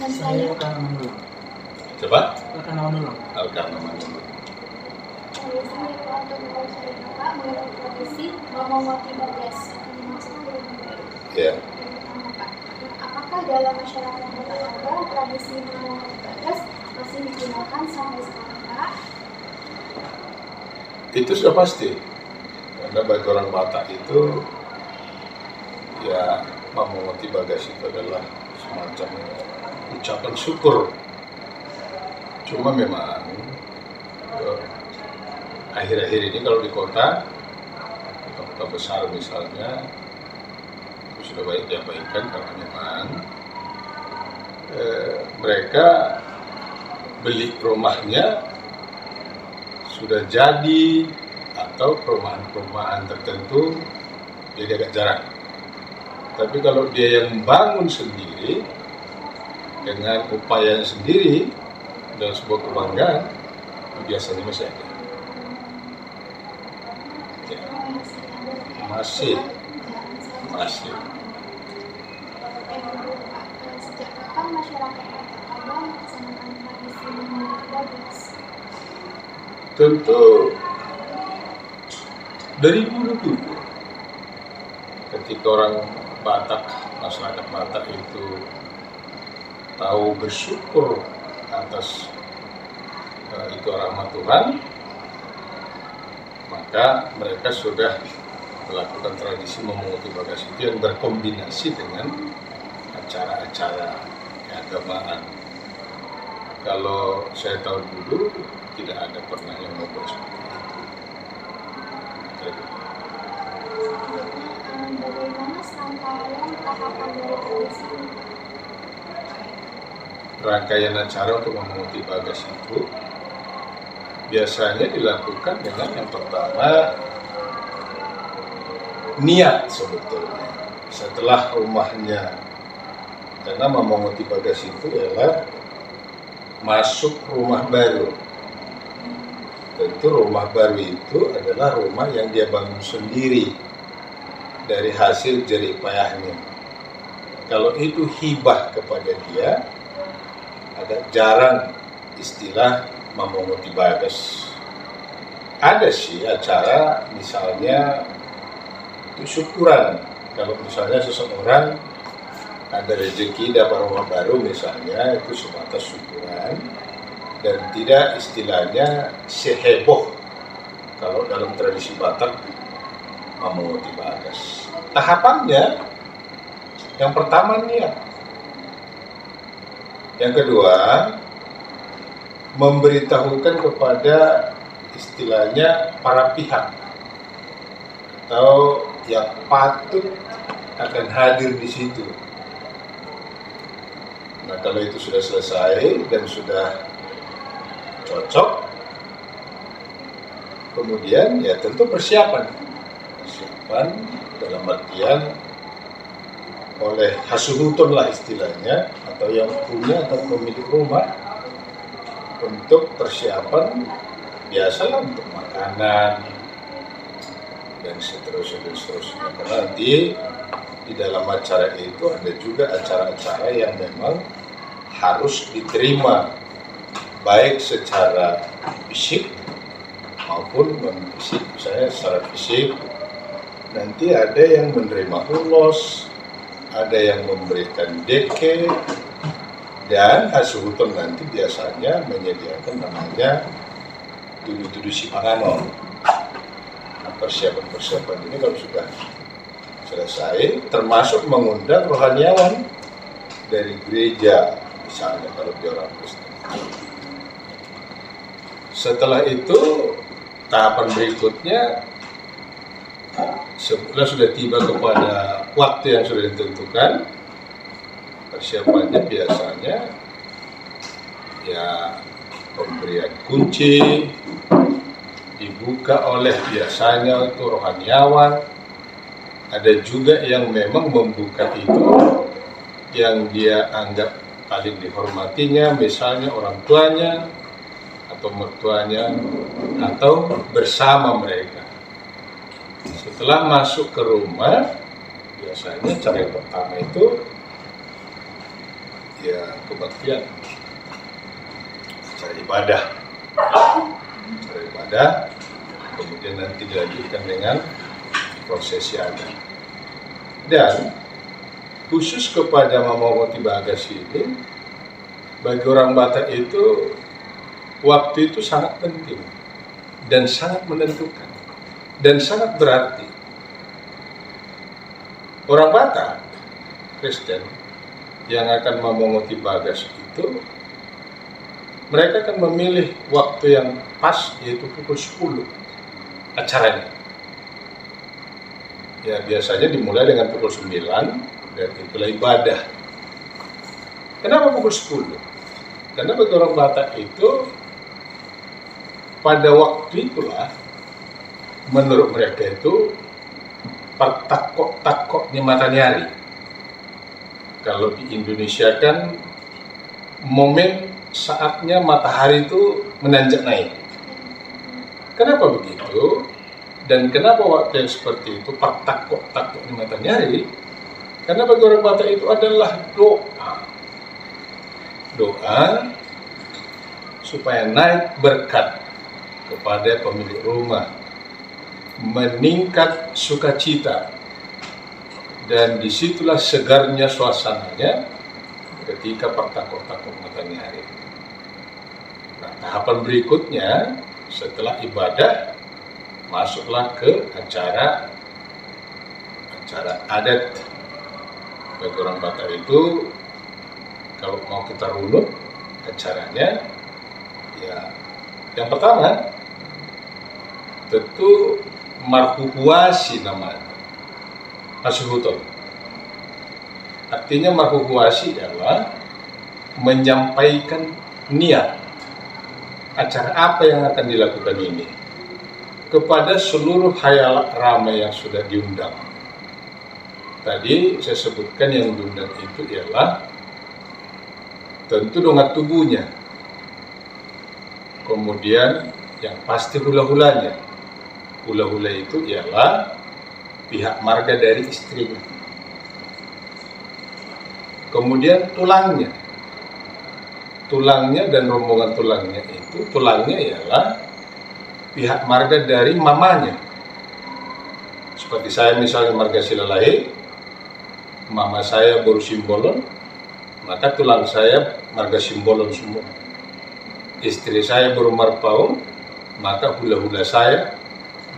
saya. Coba? Al-Karna Manulung. Assalamualaikum warahmatullahi wabarakatuh. Pak, mengenai tradisi Momowati Bagas atau dimaksudkan Ya. Pak, apakah dalam masyarakat Kota Abang tradisi Momowati Bagas masih digunakan sampai sekarang, Pak? Itu sudah pasti. Karena bagi orang Batak itu ya Momowati Bagas itu adalah semacam ucapan syukur. Cuma memang akhir-akhir ini kalau di kota besar misalnya itu sudah banyak diabaikan karena memang mereka beli rumahnya sudah jadi atau perumahan-perumahan tertentu jadi agak jarang. Tapi kalau dia yang membangun sendiri dengan upaya sendiri dan sebuah kebanggaan, biasanya masih ada. Ya. Masih. Sejak kapan masyarakat Kota Abang melaksanakan tradisi Momowati Bagas? Tentu dari dulu ketika orang Batak, masyarakat Batak itu tahu bersyukur atas itu rahmat Tuhan, maka mereka sudah melakukan tradisi Momowati Bagas itu yang berkombinasi dengan acara-acara keagamaan. Kalau saya tahu dulu tidak ada pernah yang ngobrol seperti itu. Bagaimana rangkaian tahapan dari tradisi ini? Rangkaian acara untuk Momowati Bagas itu biasanya dilakukan dengan yang pertama niat sebetulnya setelah rumahnya, karena Momowati Bagas itu adalah masuk rumah baru. Tentu rumah baru itu adalah rumah yang dia bangun sendiri dari hasil jerih payahnya. Kalau itu hibah kepada dia, agak jarang istilah Momowati Bagas. Ada sih acara misalnya itu syukuran. Kalau misalnya seseorang ada rezeki dapat rumah baru misalnya, itu sebatas syukuran dan tidak istilahnya seheboh kalau dalam tradisi Batak Momowati Bagas. Tahapannya yang pertama niat, yang kedua memberitahukan kepada istilahnya para pihak atau yang patut akan hadir di situ. Nah, kalau itu sudah selesai dan sudah cocok, kemudian ya tentu persiapan dalam artian oleh hasuhutun lah istilahnya, atau yang punya atau pemilik rumah, untuk persiapan biasalah untuk makanan dan seterusnya. Karena nanti di dalam acara itu ada juga acara-acara yang memang harus diterima baik secara fisik maupun non fisik. Misalnya secara fisik nanti ada yang menerima ulos, ada yang memberikan deke, dan hasuhutun nanti biasanya menyediakan namanya tudu-tudu sipanganon. Persiapan-persiapan ini kalau sudah selesai, termasuk mengundang rohaniawan dari gereja, misalnya kalau di orang Kristen. Setelah itu, tahapan berikutnya, setelah sudah tiba kepada waktu yang sudah ditentukan, persiapannya biasanya ya pemberian kunci, dibuka oleh biasanya itu rohaniawan. Ada juga yang memang membuka itu yang dia anggap paling dihormatinya, misalnya orang tuanya atau mertuanya atau bersama mereka. Setelah masuk ke rumah, biasanya cara yang pertama itu ya kebaktian, acara ibadah, kemudian nanti dilanjutkan dengan prosesi adat. Dan khusus kepada Mamawati Bagas ini, bagi orang Batak itu waktu itu sangat penting dan sangat menentukan dan sangat berarti. Orang Batak Kristen yang akan memunguti Bagas itu, mereka akan memilih waktu yang pas, yaitu pukul 10 acaranya. Ya, biasanya dimulai dengan pukul 9 dan itulah ibadah. Kenapa pukul 10? Karena bagi orang Batak itu pada waktu itulah menurut mereka itu takok-takoknya matahari. Kalau di Indonesia kan momen saatnya matahari itu menanjak naik. Kenapa begitu? Dan kenapa waktu yang seperti itu takok-takoknya matahari? Karena bagi orang Batak itu adalah doa supaya naik berkat kepada pemilik rumah, meningkat sukacita, dan disitulah segarnya suasananya ketika takok-takok matahari. Nah, tahapan berikutnya setelah ibadah masuklah ke acara adat. Bagi orang Batak itu, kalau mau kita runut acaranya, ya yang pertama tentu marhuhuasi namanya, Masuhuton. Artinya marhuhuasi adalah menyampaikan niat acara apa yang akan dilakukan ini kepada seluruh khayalak ramai yang sudah diundang. Tadi saya sebutkan yang diundang itu ialah tentu dongat tubuhnya, kemudian yang pasti hula-hulanya. Hula-hula itu ialah pihak marga dari istrinya. Kemudian tulangnya dan rombongan tulangnya itu, tulangnya ialah pihak marga dari mamanya. Seperti saya misalnya marga Silalahi, mama saya Boru Simbolon, maka tulang saya marga Simbolon semua. Istri saya Boru Marpaung, maka hula-hula saya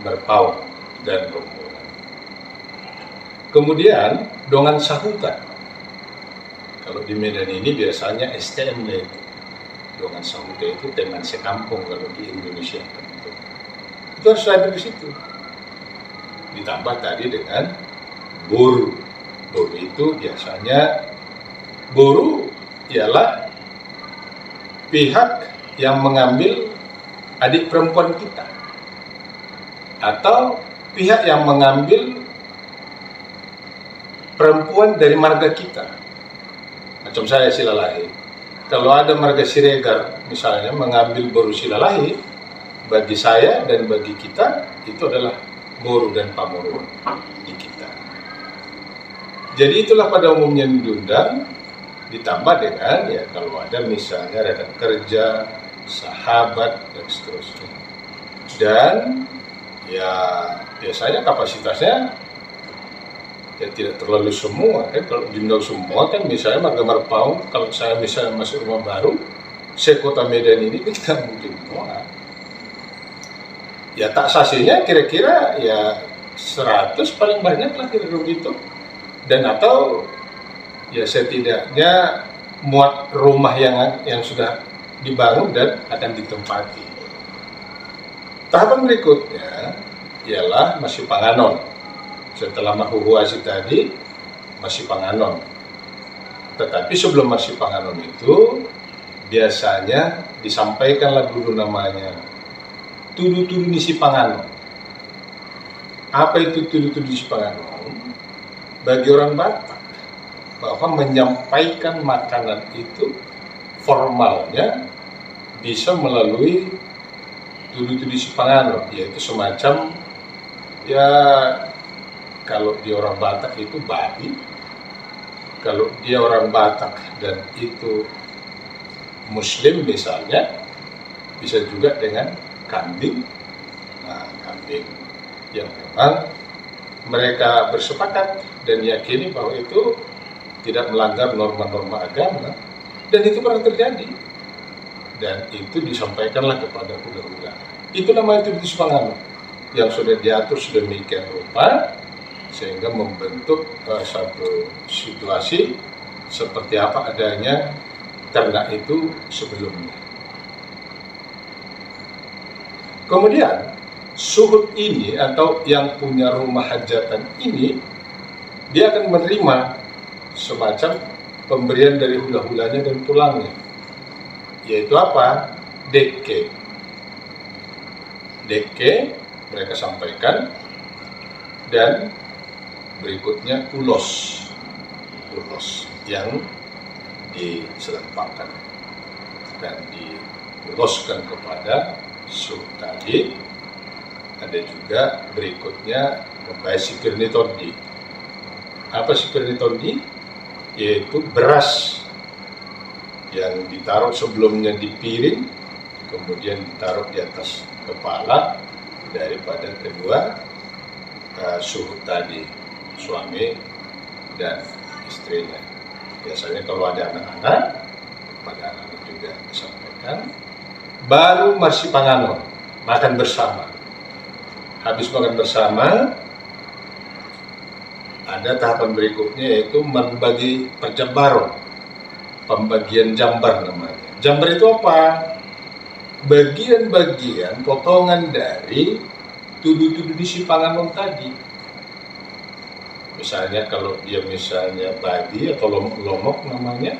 Marpaung dan rombongan. Kemudian dongan sahuta. Kalau di Medan ini biasanya STM itu. Dongan sahuta itu teman sekampung kalau di Indonesia. Itu harus ada di situ. Ditambah tadi dengan boru. Boru itu biasanya, boru ialah pihak yang mengambil adik perempuan kita, atau pihak yang mengambil perempuan dari marga kita. Macam saya Silalahi. Kalau ada marga Siregar misalnya mengambil boru Silalahi, bagi saya dan bagi kita itu adalah boru dan pamuru di kita. Jadi itulah pada umumnya diundang, ditambah dengan ya kalau ada misalnya rekan kerja, sahabat dan seterusnya. Dan ya biasanya kapasitasnya ya tidak terlalu semua. Kalau diundang semua kan misalnya marga Marpaung, kalau saya misalnya masuk rumah baru, sekota Medan ini kita mungkin semua. Ya taksasinya kira-kira ya 100 paling banyak lah kira-kira gitu. Dan atau ya setidaknya muat rumah yang sudah dibangun dan akan ditempati. Tahapan berikutnya ialah masih panganon. Setelah marhuhuasi tadi masih panganon. Tetapi sebelum masih panganon itu biasanya disampaikanlah dulu namanya tudu-tudu nisi panganon. Apa itu tudu-tudu nisi panganon? Bagi orang Batak, bahwa menyampaikan makanan itu formalnya bisa melalui tudu-tudu nisi panganon, yaitu semacam ya kalau di orang Batak itu babi, kalau dia orang Batak dan itu Muslim misalnya, bisa juga dengan kambing. Nah, kambing yang memang mereka bersepakat dan yakini bahwa itu tidak melanggar norma-norma agama, dan itu pernah terjadi, dan itu disampaikanlah kepada hula-hula. Itu namanya Tribunisi Panganut yang sudah diatur sedemikian rupa sehingga membentuk satu situasi seperti apa adanya ternak itu sebelumnya. Kemudian suhud ini atau yang punya rumah hajatan ini, dia akan menerima semacam pemberian dari hula-hulanya dan tulangnya, yaitu apa? Deke. Deke mereka sampaikan, dan berikutnya ulos yang diselempakkan dan diuloskan kepada suhud tadi. Ada juga berikutnya membayar sikirni tondi. Apa sikirni tondi? Yaitu beras yang ditaruh sebelumnya di piring, kemudian ditaruh di atas kepala daripada kedua suhud tadi, suami dan istrinya. Biasanya kalau ada anak-anak, pada anak juga disampaikan. Baru marsi panganon, makan bersama. Habis makan bersama, ada tahapan berikutnya yaitu membagi perjabaran, pembagian jambar namanya. Jambar itu apa? Bagian-bagian potongan dari tudu-tudu di si panganon tadi. Misalnya kalau dia misalnya babi atau lomok namanya,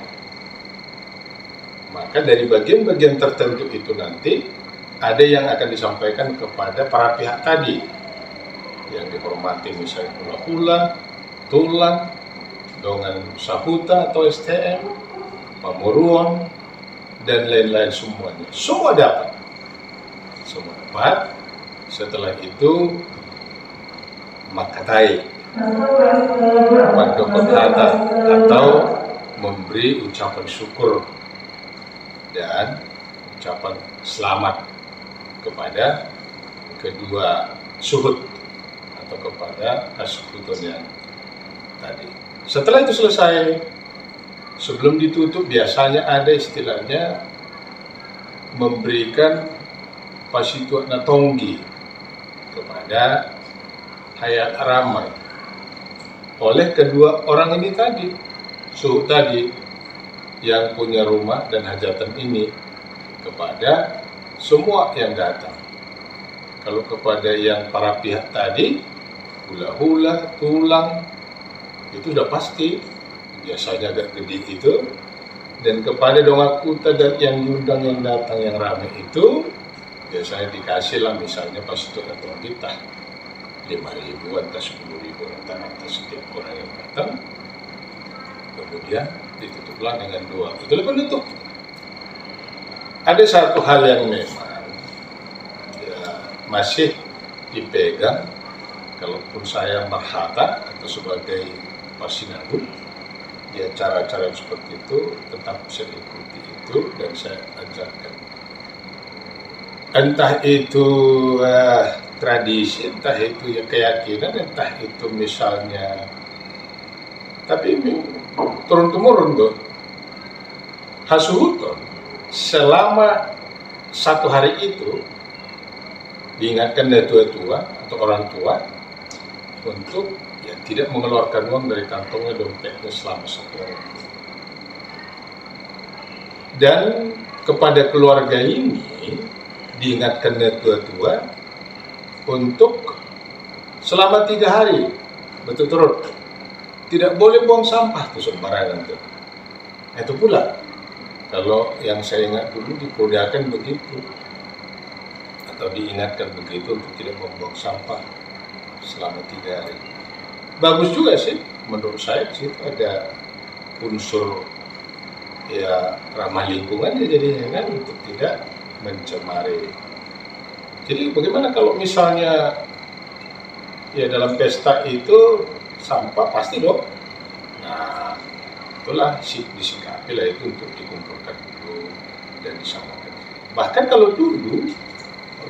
maka dari bagian-bagian tertentu itu nanti ada yang akan disampaikan kepada para pihak tadi yang dihormati, misalnya hula-hula, tulang, dongan sahuta atau STM, pamuruan, dan lain-lain semuanya. Semua dapat. Semua dapat. Setelah itu makatai, mandokotata, atau memberi ucapan syukur dan ucapan selamat kepada kedua suhud atau kepada asekuton yang tadi. Setelah itu selesai, sebelum ditutup biasanya ada istilahnya memberikan pasituak natonggi kepada hayat ramai oleh kedua orang ini tadi, suhud tadi yang punya rumah dan hajatan ini, kepada semua yang datang. Kalau kepada yang para pihak tadi, hula-hula, tulang, itu sudah pasti, biasanya agak gede itu. Dan kepada dongakuta dan yang diundang yang datang yang ramai itu, biasanya dikasih lah misalnya pas itu datang kita 5.000 atau 10.000 atas setiap orang yang datang. Kemudian ditutuplah dengan doa. Itulah penutup. Ada satu hal yang memang masih dipegang, kalaupun saya marhata atau sebagai pasinagu, ya cara-cara seperti itu tetap saya ikuti itu dan saya ajarkan. Entah itu tradisi, entah itu ya keyakinan, entah itu misalnya, tapi turun-temurun tuh hasuhuton selama satu hari itu diingatkan dari tua-tua atau orang tua untuk ya tidak mengeluarkan uang dari kantongnya, dompetnya selama satu hari. Dan kepada keluarga ini diingatkan dari tua-tua untuk selama 3 hari berturut-turut tidak boleh buang sampah tuh sembarangan tuh. Itu pula kalau yang saya ingat dulu diperdakan begitu atau diingatkan begitu untuk tidak membuang sampah selama 3 hari. Bagus juga sih menurut saya, sih ada unsur ya ramah lingkungan ya jadinya kan, untuk tidak mencemari. Jadi bagaimana kalau misalnya ya dalam pesta itu sampah pasti dong. Nah, itulah disikapi lah itu untuk dikumpulkan dulu dan disamakan. Bahkan kalau dulu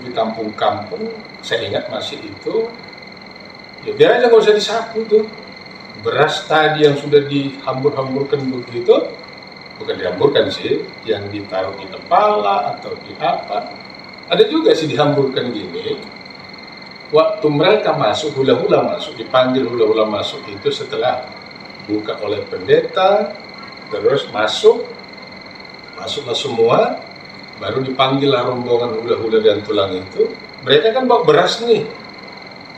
di kampung-kampung, saya ingat masih itu, ya biar aja nggak usah disapu tuh. Beras tadi yang sudah dihambur-hamburkan begitu, bukan dihamburkan sih, yang ditaruh di kepala atau di apa, ada juga sih dihamburkan gini. Waktu mereka masuk, hula-hula masuk, dipanggil hula-hula masuk itu setelah buka oleh pendeta, terus masuklah semua, baru dipanggillah rombongan hula-hula dan tulang itu. Mereka kan bawa beras nih,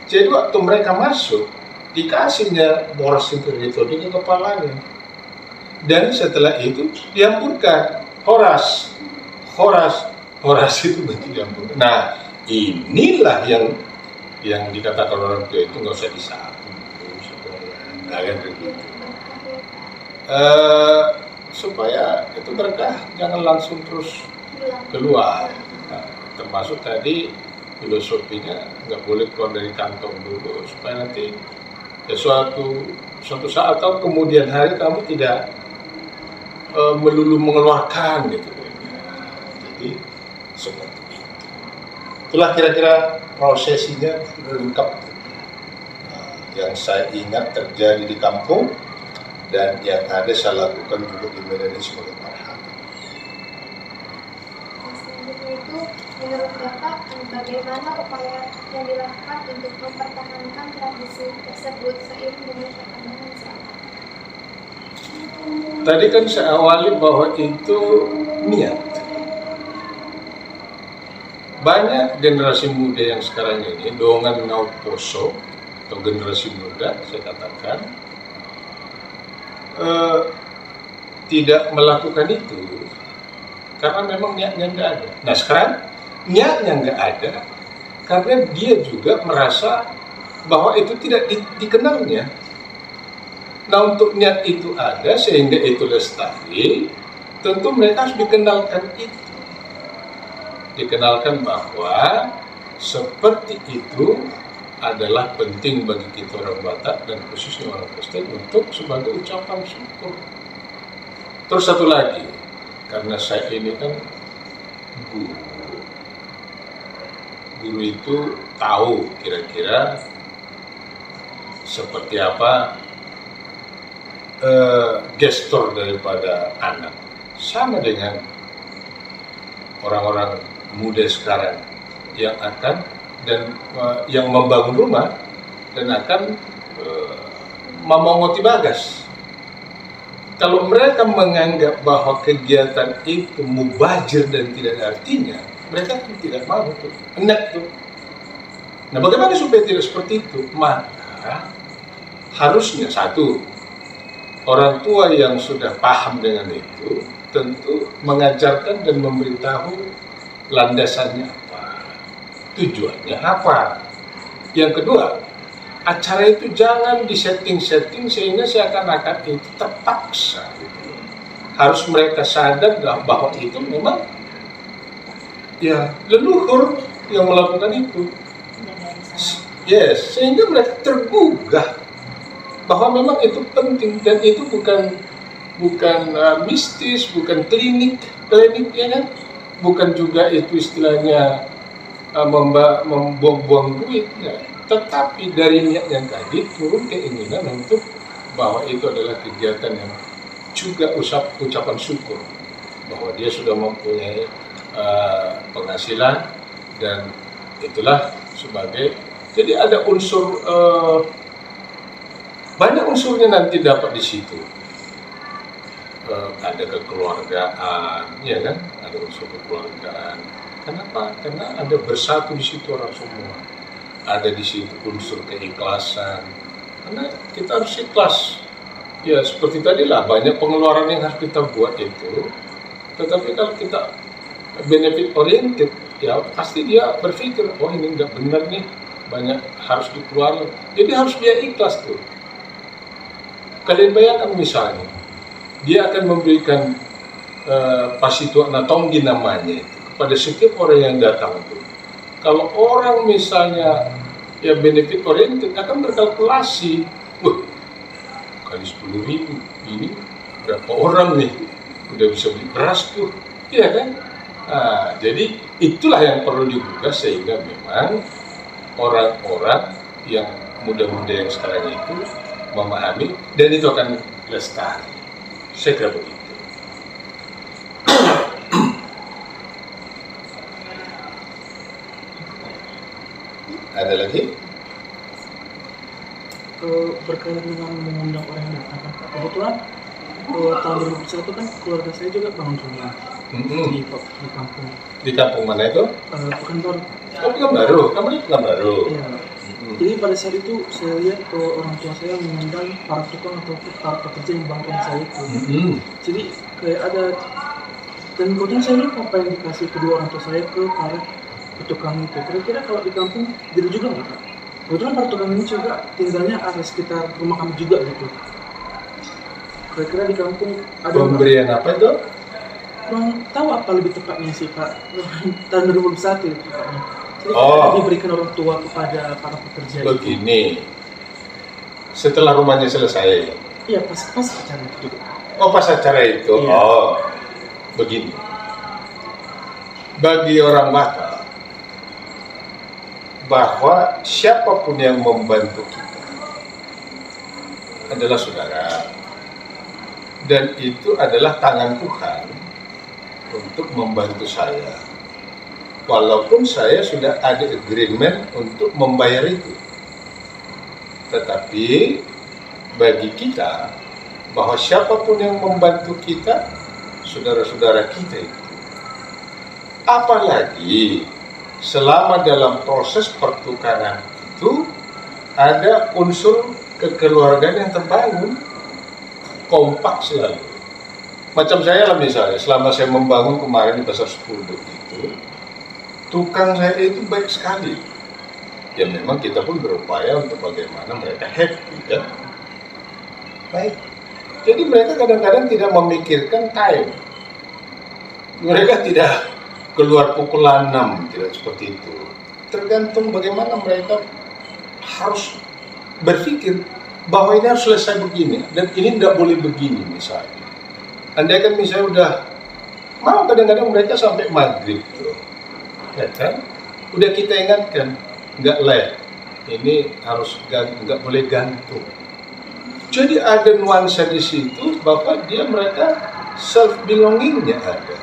jadi waktu mereka masuk, dikasihnya boros itu di kepalanya. Dan setelah itu dihamburkan, horas itu berarti dihamburkan. Nah, inilah yang dikatakan orang tua itu nggak usah disapu, kan begitu. Supaya itu berkah, jangan langsung terus keluar. Nah, termasuk tadi filosofinya nggak boleh keluar dari kantong dulu, supaya nanti ya suatu saat atau kemudian hari kamu tidak melulu mengeluarkan gitu. Jadi seperti itu. Itulah kira-kira prosesinya sudah lengkap. Yang saya ingat terjadi di kampung dan yang ada saya lakukan dulu di Medan sebagai marhaba. Selanjutnya itu, menurut Bapak, bagaimana upaya yang dilakukan untuk mempertahankan tradisi tersebut seiring dengan perkembangan zaman? Tadi kan saya awali bahwa itu niat. Banyak generasi muda yang sekarang ini, dongan ngau poso, atau generasi muda, saya katakan, tidak melakukan itu karena memang niatnya nggak ada. Nah sekarang niatnya nggak ada karena dia juga merasa bahwa itu tidak dikenalnya. Nah untuk niat itu ada sehingga itu lestari, tentu mereka harus dikenalkan itu. Dikenalkan bahwa seperti itu adalah penting bagi kita orang Batak dan khususnya orang Kristen untuk sebagai ucapan syukur. Terus satu lagi, karena saya ini kan guru itu tahu kira-kira seperti apa gestur daripada anak. Sama dengan orang-orang muda sekarang yang akan dan yang membangun rumah dan akan memongoti bagas. Kalau mereka menganggap bahwa kegiatan itu mubazir dan tidak ada artinya, mereka tidak mau tuh, enak tuh. Nah, bagaimana supaya tidak seperti itu? Maka harusnya satu, orang tua yang sudah paham dengan itu tentu mengajarkan dan memberitahu landasannya apa, tujuannya apa. Yang kedua, acara itu jangan disetting-setting sehingga seakan-akan itu terpaksa. Harus mereka sadar bahwa itu memang ya leluhur yang melakukan itu. Yes, sehingga mereka tergugah bahwa memang itu penting dan itu bukan mistis, bukan klinik ya kan, bukan juga itu istilahnya membuang duit, ya. Tetapi dari niat yang tadi turun keinginan untuk bahwa itu adalah kegiatan yang juga ucapan syukur bahwa dia sudah mempunyai penghasilan dan itulah sebagai, jadi ada unsur banyak unsurnya nanti dapat di situ. Ada kekeluargaan, ya kan? Ada unsur kekeluargaan. Kenapa? Karena ada bersatu di situ orang semua. Ada di situ unsur keikhlasan. Karena kita harus ikhlas. Ya seperti tadilah banyak pengeluaran yang harus kita buat itu. Tetapi kalau kita benefit oriented, ya pasti dia berpikir, oh ini nggak benar nih, banyak harus dikeluarkan. Jadi harus dia ikhlas tuh. Kalian bayangkan misalnya, dia akan memberikan pasituak natonggi namanya itu kepada setiap orang yang datang itu. Kalau orang misalnya ya benefit oriented akan berkalkulasi, wah kali 10.000 ini berapa orang nih udah bisa beli beras tuh, iya kan? Jadi itulah yang perlu digugah sehingga memang orang-orang yang muda-muda yang sekarang itu memahami dan itu akan lestari. Saya kira begitu. Ada lagi? Berkaitan dengan mengundang orang yang datang, kebetulan tahun 2001 kan keluarga saya juga bangun rumah di kampung. Di kampung mana itu? Pekanbaru. Oh, Pekanbaru. Kamu di Pekanbaru? Iya. Jadi pada saat itu saya lihat orang tua saya mengundang para tukang atau para pekerja yang bangun rumah saya itu. Jadi kayak ada, dan kemudian saya lihat apa yang dikasih kedua orang tua saya ke para tukang itu. Kira-kira kalau di kampung gitu juga nggak, Pak? Kebetulan para tukang ini juga tinggalnya ada sekitar rumah kami juga gitu. Kira-kira di kampung ada pemberian apa itu? Bang, tahu apa lebih tepatnya sih, Pak? Tahun 2001 itu tepatnya. Jadi diberikan orang tua kepada para pekerja. Begini, setelah rumahnya selesai. Iya, pas acara itu juga. Oh, pas acara itu. Iya. Oh, begini. Bagi orang Batak, bahwa siapapun yang membantu kita adalah saudara, dan itu adalah tangan Tuhan untuk membantu saya, walaupun saya sudah ada agreement untuk membayar itu. Tetapi bagi kita, bahwa siapapun yang membantu kita, saudara-saudara kita itu. Apalagi selama dalam proses pertukaran itu ada unsur kekeluargaan yang terbangun, kompak selalu. Macam saya lah misalnya, selama saya membangun kemarin di Pasar Sepuduk itu, tukang saya itu baik sekali. Ya memang kita pun berupaya untuk bagaimana mereka happy kan. Baik. Jadi mereka kadang-kadang tidak memikirkan time. Mereka tidak keluar pukul 6, tidak seperti itu. Tergantung bagaimana mereka harus berpikir bahwa ini harus selesai begini dan ini tidak boleh begini misalnya. Andai kan misalnya udah mau, kadang-kadang mereka sampai maghrib tuh, ya kan? Udah kita ingatkan, nggak leh, ini harus nggak boleh gantung. Jadi ada nuansa di situ bahwa mereka self belongingnya ada.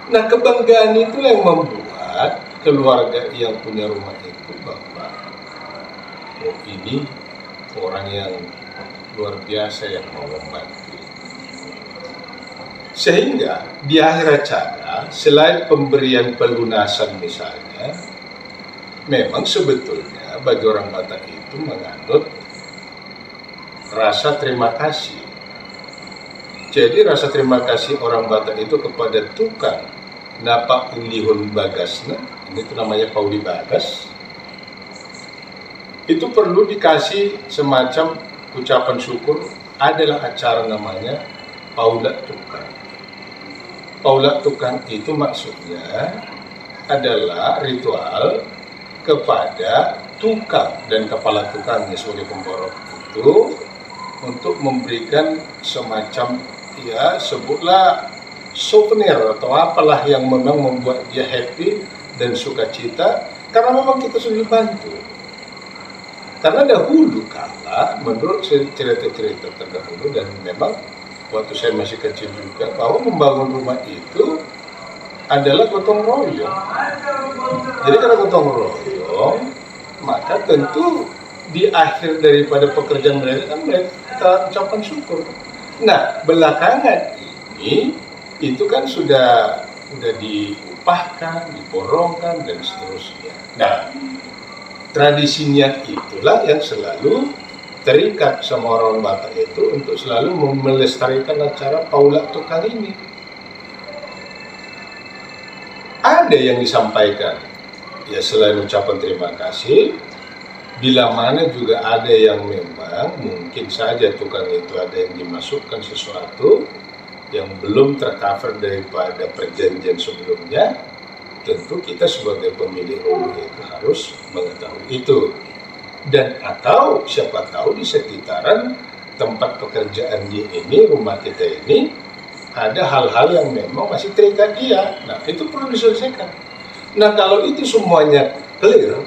Nah, kebanggaan itu yang membuat keluarga yang punya rumah itu bahwa ini orang yang luar biasa yang mau membantu. Sehingga di akhir acara, selain pemberian pelunasan misalnya, memang sebetulnya bagi orang Batak itu menganut rasa terima kasih. Jadi rasa terima kasih orang Batak itu kepada tukang napa ulihun bagasna, ini itu namanya pauli bagas, itu perlu dikasih semacam ucapan syukur. Adalah acara namanya paulat tukang. Paulat tukang itu maksudnya adalah ritual kepada tukang dan kepala tukangnya sebagai pemborong itu untuk memberikan semacam, ya sebutlah souvenir atau apalah yang memang membuat dia happy dan sukacita, karena memang kita sudah dibantu. Karena dahulu kala, menurut cerita-cerita terdahulu, dan memang waktu saya masih kecil juga, bahwa membangun rumah itu adalah gotong royong. Jadi karena gotong royong, maka tentu di akhir daripada pekerjaan mereka kan mereka ucapan syukur. Nah, belakangan ini itu kan sudah diupahkan, diborongkan dan seterusnya. Nah, tradisinya itulah yang selalu terikat sama orang Batak itu untuk selalu melestarikan acara paulat tukang ini. Ada yang disampaikan, ya selain ucapan terima kasih, bila mana juga ada yang memang mungkin saja tukang itu ada yang dimasukkan sesuatu yang belum tercover daripada perjanjian sebelumnya, tentu kita sebagai pemilik rumah itu harus mengetahui itu. Dan atau siapa tahu di sekitaran tempat pekerjaan dia ini, rumah kita ini, ada hal-hal yang memang masih terikat dia. Nah, itu perlu diselesaikan. Nah, kalau itu semuanya clear,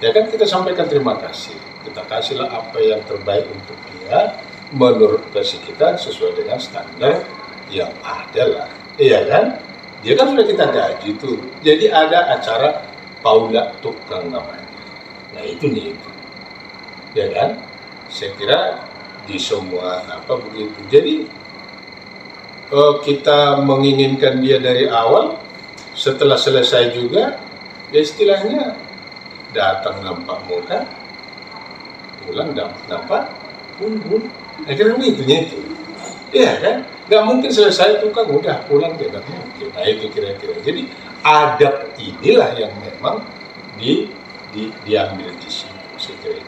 ya kan kita sampaikan terima kasih. Kita kasihlah apa yang terbaik untuk dia, menurut versi kita sesuai dengan standar yang ada lah. Iya kan? Dia kan sudah kita gaji tuh. Jadi ada acara Paula tukang namanya. Nah, itu nih itu. Ya kan? Saya kira di semua begitu. Jadi kita menginginkan dia dari awal, setelah selesai juga, ya istilahnya datang nampak muka, pulang nampak punggung. Akhirnya itu. Iya kan? Nggak mungkin selesai tukang udah pulang dia nggak mungkin. Nah itu kira-kira. Jadi adab inilah yang memang diambil di sini. Saya kira.